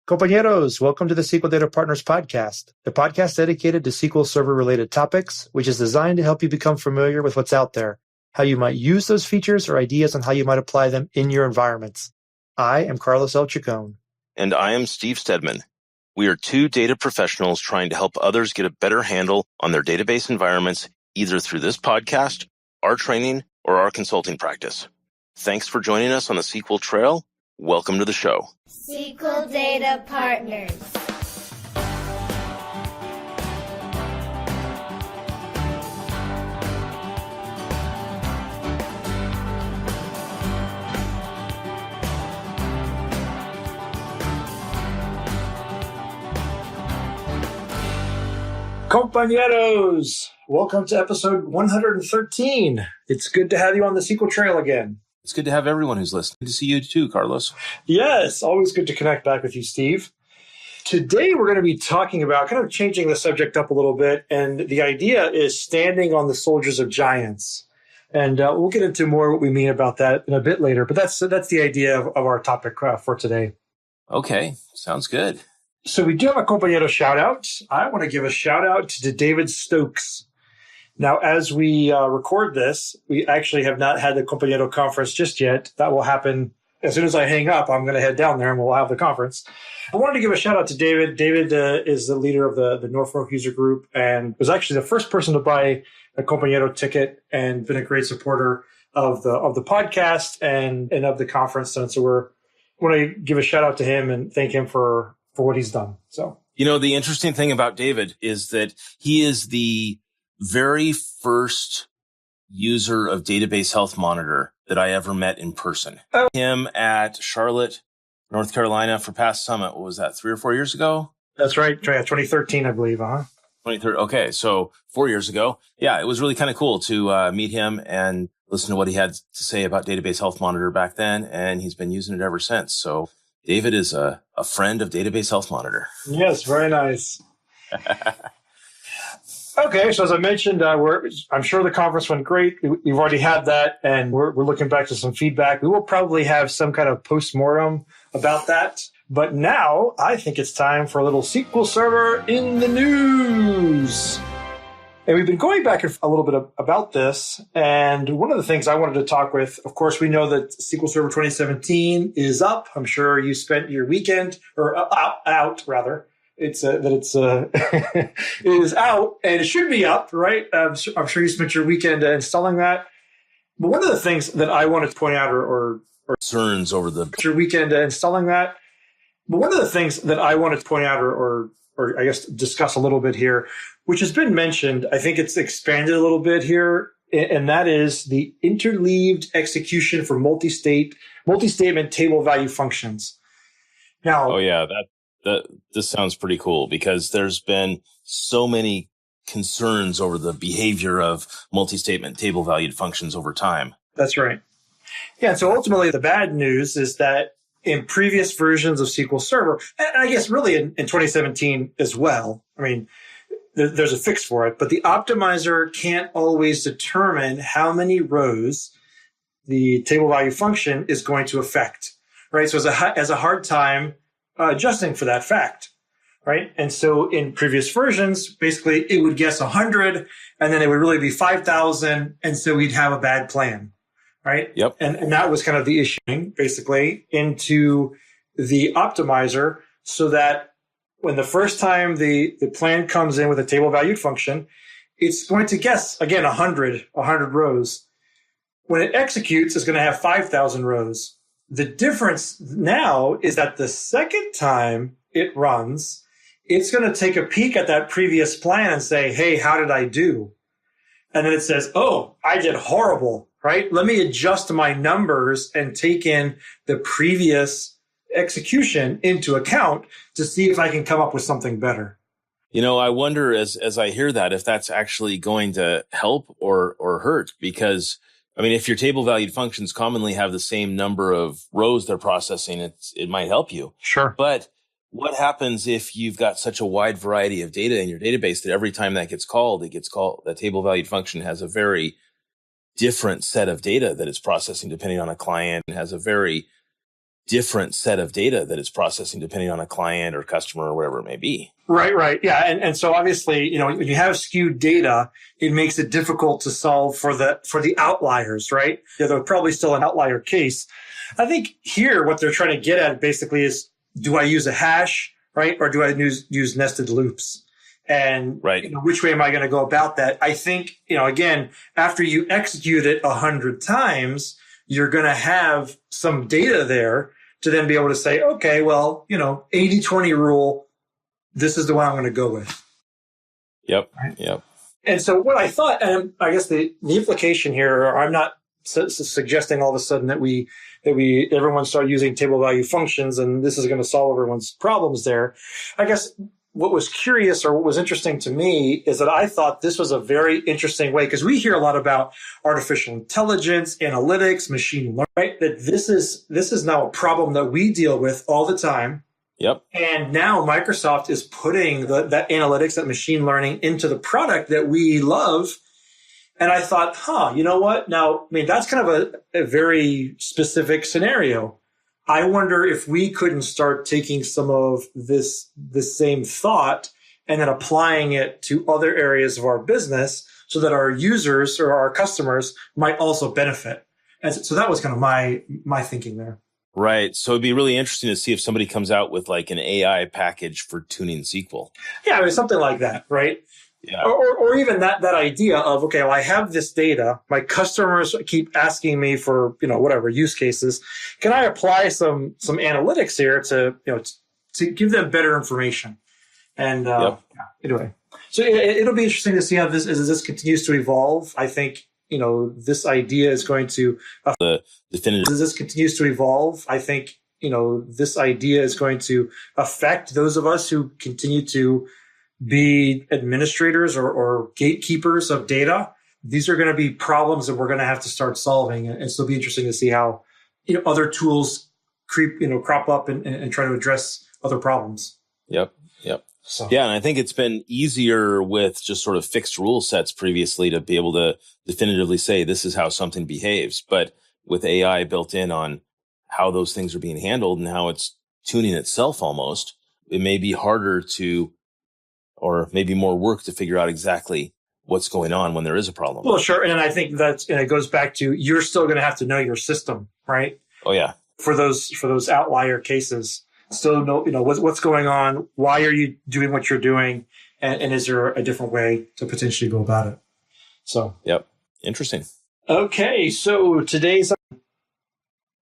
Compañeros, welcome to the SQL Data Partners podcast, the podcast dedicated to SQL Server-related topics, which is designed to help you become familiar with what's out there, how you might use those features, or ideas on how you might apply them in your environments. I am Carlos L. Chacon. And I am Steve Stedman. We are two data professionals trying to help others get a better handle on their database environments, either through this podcast, our training, or our consulting practice. Thanks for joining us on the SQL Trail. Welcome to the show. SQL Data Partners. Compañeros, welcome to episode 113. It's good to have you on the SQL Trail again. It's good to have everyone who's listening. Good to see you too, Carlos. Yes, always good to connect back with you, Steve. Today we're going to be talking about kind of changing the subject up a little bit, and the idea is standing on the shoulders of giants. And we'll get into more what we mean about that in a bit later, but that's the idea of our topic for today. Okay, sounds good. So we do have a compañero shout-out. I want to give a shout-out to David Stokes. Now, as we record this, we actually have not had the compañero conference just yet. That will happen as soon as I hang up. I'm going to head down there and we'll have the conference. I wanted to give a shout-out to David. David is the leader of the Norfolk user group and was actually the first person to buy a compañero ticket and been a great supporter of the podcast and of the conference. And so I want to give a shout-out to him and thank him for what he's done. So, you know, the interesting thing about David is that he is the very first user of Database Health Monitor that I ever met in person. Oh. Him at Charlotte, North Carolina for Past Summit. What was that, 3 or 4 years ago? That's right. 2013, I believe. 2013. Okay. So 4 years ago. Yeah. It was really kind of cool to meet him and listen to what he had to say about Database Health Monitor back then. And he's been using it ever since. So David is a friend of Database Health Monitor. Yes. Very nice. Okay, so as I mentioned, I'm sure the conference went great. We've already had that, and we're looking back to some feedback. We will probably have some kind of post-mortem about that. But now, I think it's time for a little SQL Server in the news. And we've been going back a little bit about this, and one of the things I wanted to talk with, of course, we know that SQL Server 2017 is up. I'm sure you spent your weekend, or out rather. It is out and it should be up, right? I'm sure you spent your weekend installing that. But one of the things that I wanted to point out or concerns over your weekend installing that. But one of the things that I wanted to point out or I guess discuss a little bit here, which has been mentioned, I think it's expanded a little bit here, and that is the interleaved execution for multi-statement table value functions. Now, oh yeah, this sounds pretty cool because there's been so many concerns over the behavior of multi-statement table valued functions over time. That's right. Yeah. So ultimately the bad news is that in previous versions of SQL Server, and I guess really in 2017 as well, I mean, there's a fix for it, but the optimizer can't always determine how many rows the table value function is going to affect, right? So it has a hard time adjusting for that fact, right? And so in previous versions, basically it would guess 100 and then it would really be 5,000. And so we'd have a bad plan, right? Yep. And that was kind of the issue basically into the optimizer so that when the first time the plan comes in with a table valued function, it's going to guess again 100 rows. When it executes, it's going to have 5,000 rows. The difference now is that the second time it runs, it's going to take a peek at that previous plan and say, hey, how did I do? And then it says, oh, I did horrible, right? Let me adjust my numbers and take in the previous execution into account to see if I can come up with something better. You know, I wonder as I hear that, if that's actually going to help or hurt, because I mean, if your table valued functions commonly have the same number of rows they're processing, it might help you. Sure. But what happens if you've got such a wide variety of data in your database that every time that gets called, that table valued function has a very different set of data that it's processing depending on a client and has a very different set of data that it's processing depending on a client or customer or whatever it may be. Right. Yeah. And so obviously, when you have skewed data, it makes it difficult to solve for the outliers, right? Yeah, there's probably still an outlier case. I think here what they're trying to get at basically is, do I use a hash, right? Or do I use nested loops? And right. Which way am I going to go about that? I think, again, after you execute it 100 times, you're going to have some data there to then be able to say, okay, well, 80-20 rule, this is the one I'm going to go with. Yep. Right? Yep. And so what I thought, and I guess the implication here, I'm not suggesting all of a sudden that everyone start using table value functions and this is going to solve everyone's problems there. I guess what was curious or what was interesting to me is that I thought this was a very interesting way, because we hear a lot about artificial intelligence, analytics, machine learning, right? That this is now a problem that we deal with all the time. Yep. And now Microsoft is putting that analytics, that machine learning into the product that we love. And I thought, you know what? Now, that's kind of a very specific scenario. I wonder if we couldn't start taking some of this same thought and then applying it to other areas of our business so that our users or our customers might also benefit. And so that was kind of my thinking there. Right. So it'd be really interesting to see if somebody comes out with like an AI package for tuning SQL. Yeah, something like that, right? Yeah. Or even that idea of, okay, well, I have this data. My customers keep asking me for, whatever use cases. Can I apply some analytics here to give them better information? And anyway, so it'll be interesting to see how this as this continues to evolve. I think this idea is going to the definitive. As this continues to evolve, I think this idea is going to affect those of us who continue to be administrators or gatekeepers of data. These are going to be problems that we're going to have to start solving. And so it'll be interesting to see how, other tools crop up and try to address other problems. Yep. So. Yeah. And I think it's been easier with just sort of fixed rule sets previously to be able to definitively say this is how something behaves. But with AI built in on how those things are being handled and how it's tuning itself almost, it may be harder to, or maybe more work to figure out exactly what's going on when there is a problem. Well, sure. And I think it goes back to, you're still going to have to know your system, right? Oh, yeah. For those outlier cases. Still know, what's going on. Why are you doing what you're doing? And is there a different way to potentially go about it? So. Yep. Interesting. Okay. So today's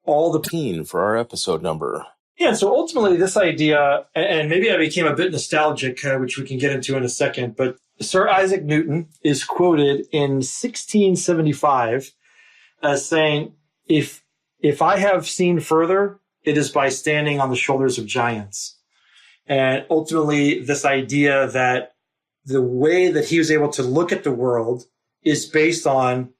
all the teen for our episode number. Yeah, so ultimately this idea, and maybe I became a bit nostalgic, which we can get into in a second, but Sir Isaac Newton is quoted in 1675 as saying, if I have seen further, it is by standing on the shoulders of giants. And ultimately this idea that the way that he was able to look at the world is based on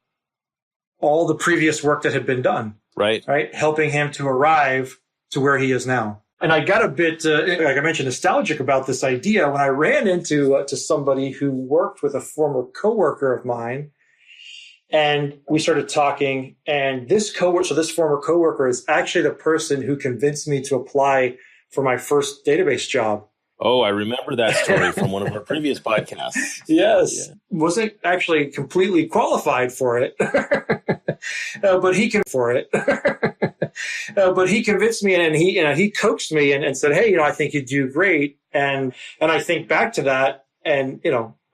all the previous work that had been done. Right. Helping him to arrive to where he is now. And I got a bit, like I mentioned, nostalgic about this idea when I ran into to somebody who worked with a former coworker of mine, and we started talking. And this former coworker is actually the person who convinced me to apply for my first database job. Oh, I remember that story from one of our previous podcasts. Yes, yeah. Wasn't actually completely qualified for it, but he but he convinced me, and he coached me and said, "Hey, I think you do great." And I think back to that, and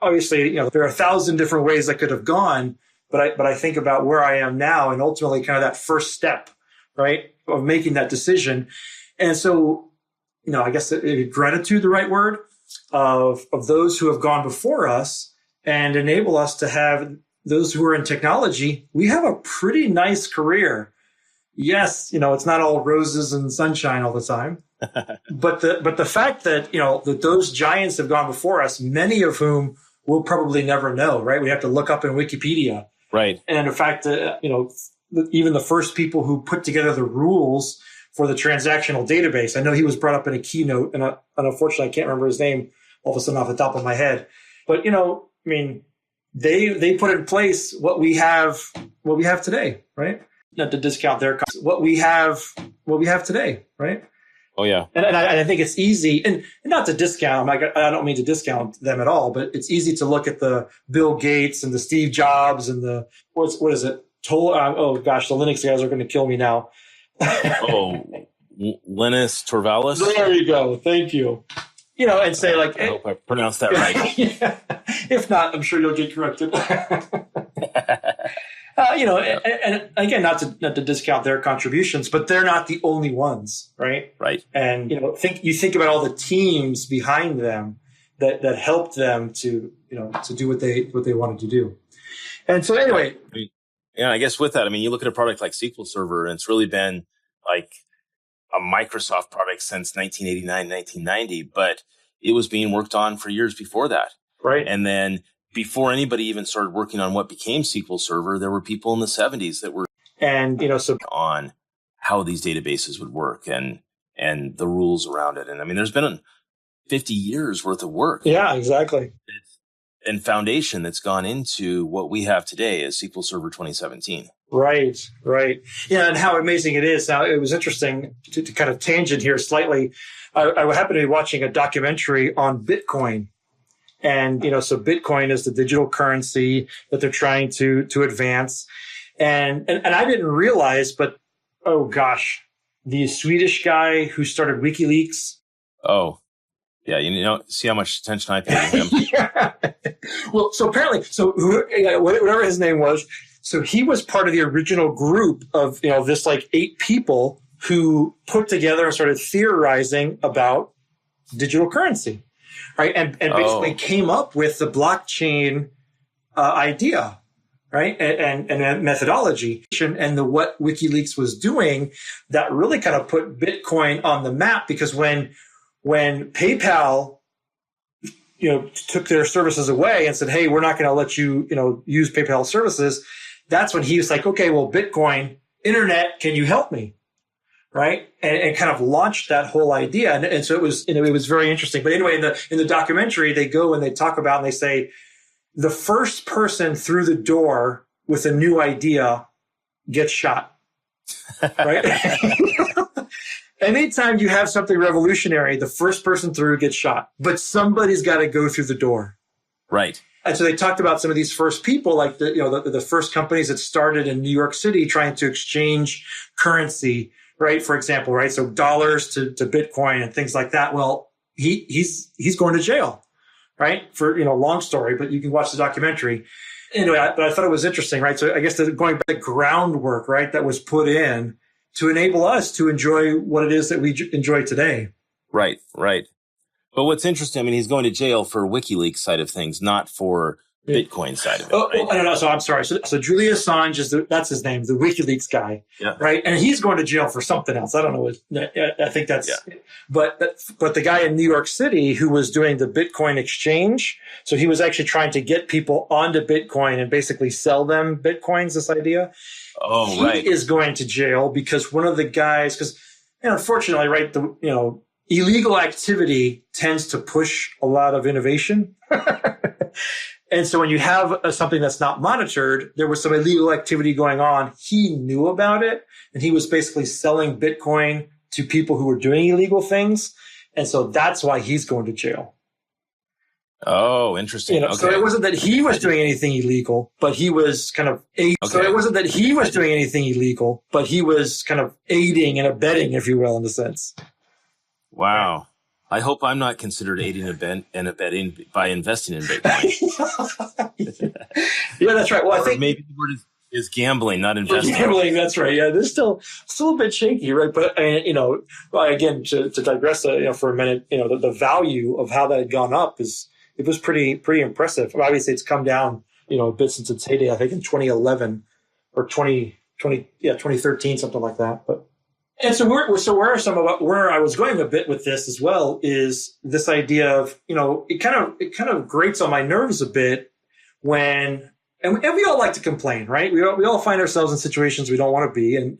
obviously, there are 1,000 different ways I could have gone, but I think about where I am now, and ultimately, kind of that first step, right, of making that decision, and so. I guess gratitude, the right word, of those who have gone before us and enable us to have those who are in technology. We have a pretty nice career. Yes, it's not all roses and sunshine all the time, but the fact that, that those giants have gone before us, many of whom we'll probably never know, right? We have to look up in Wikipedia. Right. And in fact, even the first people who put together the rules for the transactional database. I know he was brought up in a keynote, and unfortunately I can't remember his name all of a sudden off the top of my head. But they put in place what we have today, right? not to discount their what we have today, right? Oh yeah. And I think it's easy, and not to discount. I don't mean to discount them at all, but it's easy to look at the Bill Gates and the Steve Jobs and the what is it? Oh gosh, the Linux guys are going to kill me now. Linus Torvalds. There you go. Thank you. And say like, I hope I pronounced that right. Yeah. If not, I'm sure you'll get corrected. And again, not to discount their contributions, but they're not the only ones, right? Right. And think about all the teams behind them that helped them to do what they wanted to do. And so anyway, yeah, I guess with that, you look at a product like SQL Server, and it's really been like a Microsoft product since 1989, 1990, but it was being worked on for years before that. Right. And then before anybody even started working on what became SQL Server, there were people in the 70s that were on how these databases would work and the rules around it. And there's been 50 years worth of work. Yeah, exactly. And foundation that's gone into what we have today as SQL Server 2017. Right. Yeah, and how amazing it is. Now, it was interesting to kind of tangent here slightly. I happened to be watching a documentary on Bitcoin. And, so Bitcoin is the digital currency that they're trying to advance. And I didn't realize, but, oh gosh, the Swedish guy who started WikiLeaks. Oh, yeah. See how much attention I paid to him. Yeah. Well, so apparently, whatever his name was, so he was part of the original group of, this like 8 people who put together and started theorizing about digital currency. Right. And basically came up with the blockchain idea. Right. And methodology and what WikiLeaks was doing that really kind of put Bitcoin on the map, because when PayPal, took their services away and said, hey, we're not going to let you, use PayPal services. That's when he was like, okay, well, Bitcoin, internet, can you help me? Right. And kind of launched that whole idea. And so it was very interesting. But anyway, in the documentary, they go and they talk about, and they say the first person through the door with a new idea gets shot. Right. Anytime you have something revolutionary, the first person through gets shot, but somebody's got to go through the door. Right. And so they talked about some of these first people, like the first companies that started in New York City trying to exchange currency, right? For example, right? So dollars to Bitcoin and things like that. Well, he's going to jail, right? For, long story, but you can watch the documentary. Anyway, but I thought it was interesting, right? So I guess going back to the groundwork, right, that was put in to enable us to enjoy what it is that we enjoy today. Right. But what's interesting, he's going to jail for WikiLeaks side of things, not for Bitcoin side of it. Right? No. So I'm sorry. So Julian Assange that's his name, the WikiLeaks guy, right? And he's going to jail for something else. I don't know. I think that's. Yeah. But the guy in New York City who was doing the Bitcoin exchange, so he was actually trying to get people onto Bitcoin and basically sell them Bitcoins. This idea. Oh, right. He is going to jail because one of the guys, because unfortunately, right, illegal activity tends to push a lot of innovation. And so when you have something that's not monitored, there was some illegal activity going on. He knew about it, and he was basically selling Bitcoin to people who were doing illegal things. And so that's why he's going to jail. Oh, interesting. Okay. So it wasn't that he was doing anything illegal, but he was kind of So it wasn't that he was doing anything illegal, but he was kind of aiding and abetting, if you will, in a sense. Wow. I hope I'm not considered aiding and abetting by investing in Bitcoin. Yeah, that's right. Well, I think maybe the word is gambling, not investing. Gambling, that's right. Yeah, this still a bit shaky, right? But again, to digress, for a minute, the value of how that had gone up was pretty impressive. Obviously, it's come down, a bit since its heyday. I think in 2011 or 2013, something like that. But. And so where I was going a bit with this as well is this idea of, it kind of grates on my nerves a bit when, and we all like to complain, right? We all find ourselves in situations we don't want to be. And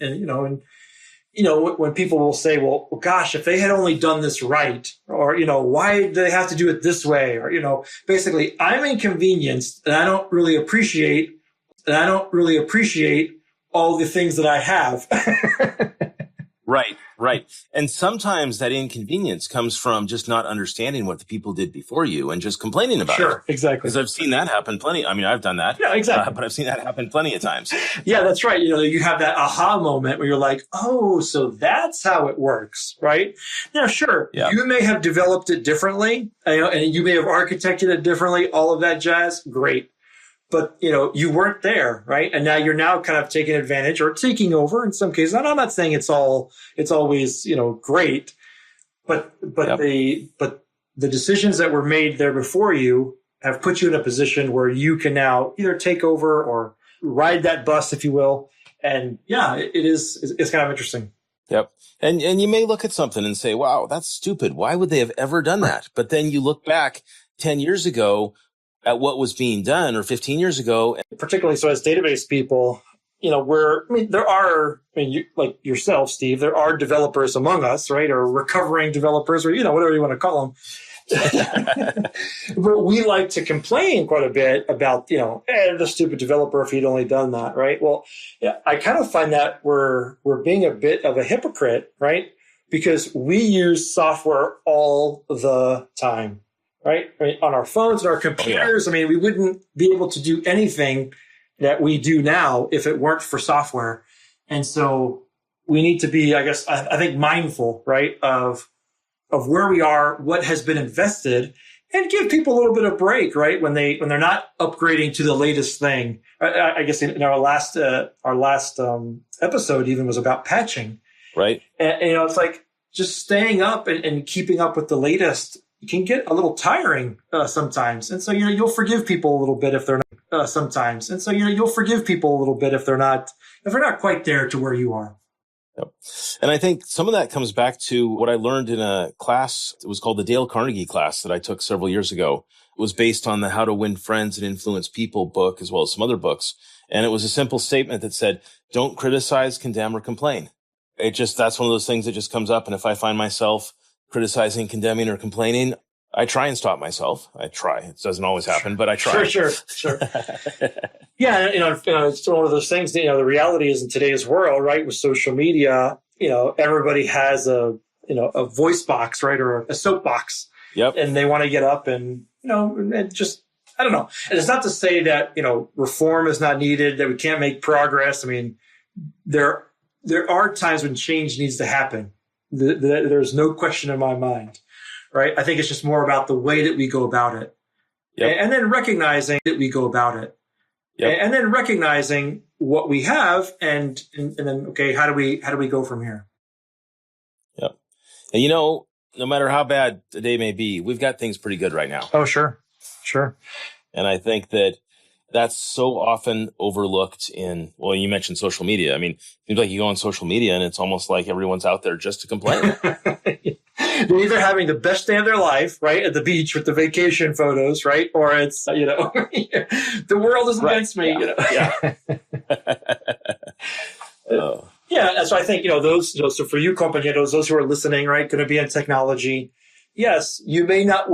when people will say, well, gosh, if they had only done this right, or, why do they have to do it this way? Or, basically I'm inconvenienced and I don't really appreciate all the things that I have. Right. And sometimes that inconvenience comes from just not understanding what the people did before you and just complaining about it. Sure, exactly. Because I've seen that happen plenty. I mean, I've done that. Yeah, exactly. But I've seen that happen plenty of times. Yeah, that's right. You have that aha moment where you're like, oh, so that's how it works, right? Now, sure, you may have developed it differently, and you may have architected it differently, all of that jazz. Great. But, you weren't there, right? And now you're kind of taking advantage or taking over in some cases. And I'm not saying it's always, great, but the decisions that were made there before you have put you in a position where you can now either take over or ride that bus, if you will. And it's kind of interesting. Yep. And you may look at something and say, wow, that's stupid. Why would they have ever done that? But then you look back 10 years ago at what was being done, or 15 years ago. Particularly so as database people, like yourself, Steve, there are developers among us, right? Or recovering developers, or, whatever you want to call them. But we like to complain quite a bit about, the stupid developer if he'd only done that, right? Well, I kind of find that we're being a bit of a hypocrite, right? Because we use software all the time. Right? On our phones and our computers. I mean, we wouldn't be able to do anything that we do now if it weren't for software. And so we need to be, I think, mindful, right, of where we are, what has been invested, and give people a little bit of break, right, when they're not upgrading to the latest thing. I guess in our last episode even was about patching. Right. And it's like just staying up and keeping up with the latest can get a little tiring sometimes. And so, you'll forgive people a little bit if they're not sometimes. And so, you'll forgive people a little bit if they're not quite there to where you are. Yep. And I think some of that comes back to what I learned in a class. It was called the Dale Carnegie class that I took several years ago. It was based on the How to Win Friends and Influence People book, as well as some other books. And it was a simple statement that said, don't criticize, condemn, or complain. That's one of those things that just comes up. And if I find myself criticizing, condemning, or complaining, I try and stop myself. I try. It doesn't always happen, but I try. Sure. Yeah, it's one of those things. The reality is in today's world, right, with social media, everybody has a voice box, right, or a soapbox. Yep. And they want to get up and and just, I don't know. And it's not to say that reform is not needed, that we can't make progress. I mean, there are times when change needs to happen. There's no question in my mind, right? I think it's just more about the way that we go about it. Yep. And then recognizing that we go about it. Yep. And then recognizing what we have and then, okay, how do we go from here? Yep. And no matter how bad the day may be, we've got things pretty good right now. Oh, sure. And I think that's so often overlooked you mentioned social media. I mean, it seems like you go on social media and it's almost like everyone's out there just to complain. They're either having the best day of their life, right, at the beach with the vacation photos, right? Or it's, the world is against me, Yeah. Yeah, so I think, those, so for you, compañeros, those who are listening, right, going to be in technology, yes, you may not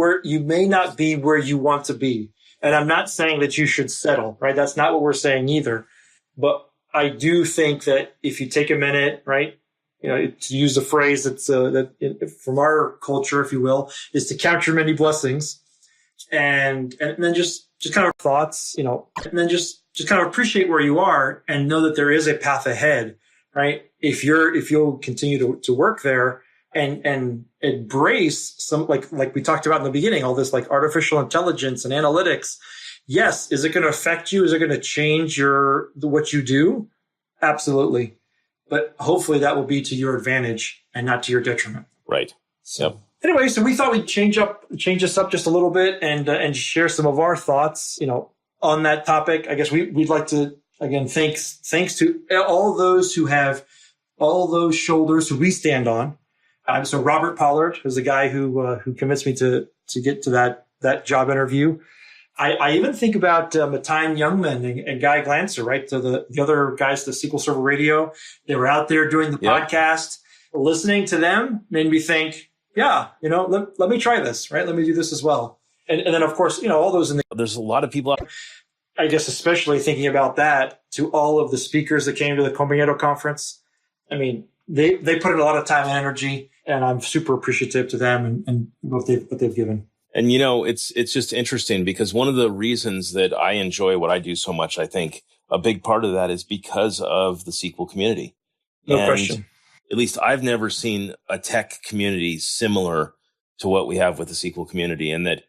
be where you want to be. And I'm not saying that you should settle, right? That's not what we're saying either. But I do think that if you take a minute, right, to use a phrase that's from our culture, if you will, is to count your many blessings, and then just kind of thoughts, and then just kind of appreciate where you are and know that there is a path ahead, right? If you'll continue to work there and embrace some, like we talked about in the beginning, all this like artificial intelligence and analytics. Yes. Is it going to affect you? Is it going to change what you do? Absolutely. But hopefully that will be to your advantage and not to your detriment. Right. So anyway, so we thought we'd change this up just a little bit and share some of our thoughts, on that topic. I guess we'd like to, again, thanks to all those who have all those shoulders who we stand on. So Robert Pollard is the guy who convinced me to get to that job interview. I even think about Mattine Youngman and Guy Glancer, right? So the other guys, the SQL Server Radio, they were out there doing the podcast. Listening to them made me think, let me try this, right? Let me do this as well. And then, of course, all those in there's a lot of people out. I guess especially thinking about that to all of the speakers that came to the Compañero conference. I mean, they put in a lot of time and energy, and I'm super appreciative to them and what they've given. And, it's just interesting because one of the reasons that I enjoy what I do so much, I think a big part of that is because of the SQL community. No question. At least I've never seen a tech community similar to what we have with the SQL community, and that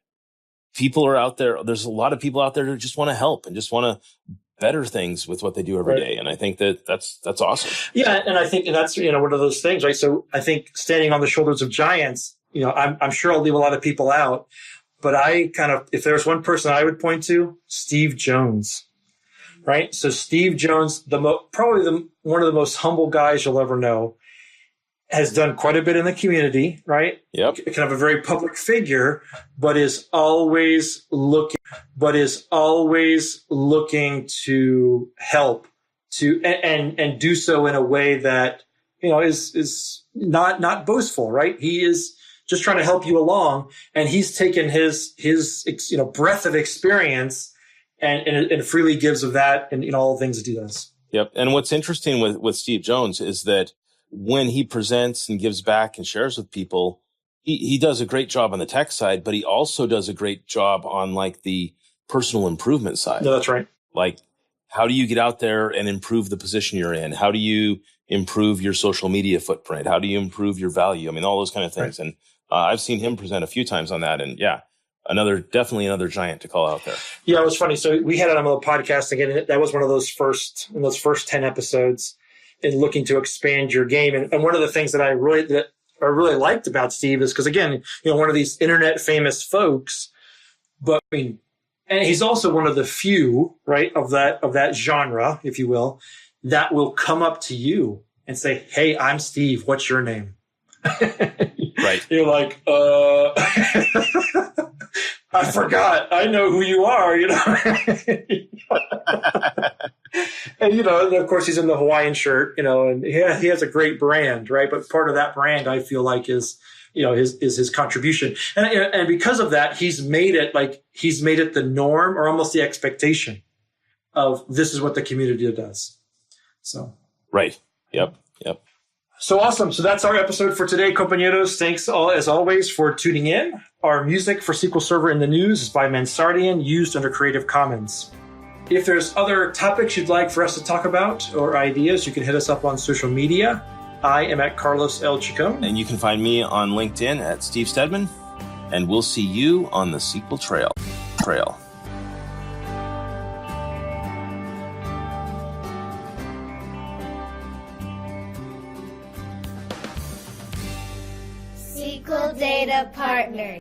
people are out there. There's a lot of people out there who just want to help and just want to better things with what they do every day. And I think that's awesome. Yeah. And I think that's, one of those things, right? So I think standing on the shoulders of giants, I'm sure I'll leave a lot of people out, but if there's one person I would point to, Steve Jones, right? So Steve Jones, probably one of the most humble guys you'll ever know, has done quite a bit in the community, right? Yep. Kind of a very public figure, but is always looking to help and do so in a way that, is not boastful, right? He is just trying to help you along, and he's taken his breadth of experience and freely gives of that and all the things that he does. Yep. And what's interesting with Steve Jones is that when he presents and gives back and shares with people, he does a great job on the tech side, but he also does a great job on like the personal improvement side. No, that's right. Like, how do you get out there and improve the position you're in? How do you improve your social media footprint? How do you improve your value? I mean, all those kind of things. Right. And I've seen him present a few times on that. And yeah, definitely another giant to call out there. Yeah, it was funny. So we had it on the podcast again. That was one of those first 10 episodes in looking to expand your game. And one of the things that I really liked about Steve is because, again, one of these internet famous folks, but I mean, and he's also one of the few, right, of that genre, if you will, that will come up to you and say, "Hey, I'm Steve. What's your name?" Right. You're like, I forgot. I know who you are, And, of course, he's in the Hawaiian shirt, and he has a great brand, right? But part of that brand, I feel like, is his contribution. And because of that, he's made it the norm or almost the expectation of this is what the community does. So. Right. Yep. So awesome. So that's our episode for today, compañeros. Thanks as always for tuning in. Our music for SQL Server in the News is by Mansardian, used under Creative Commons. If there's other topics you'd like for us to talk about or ideas, you can hit us up on social media. I am at Carlos L. Chacon. And you can find me on LinkedIn at Steve Stedman. And we'll see you on the SQL Trail. SQL Data Partners.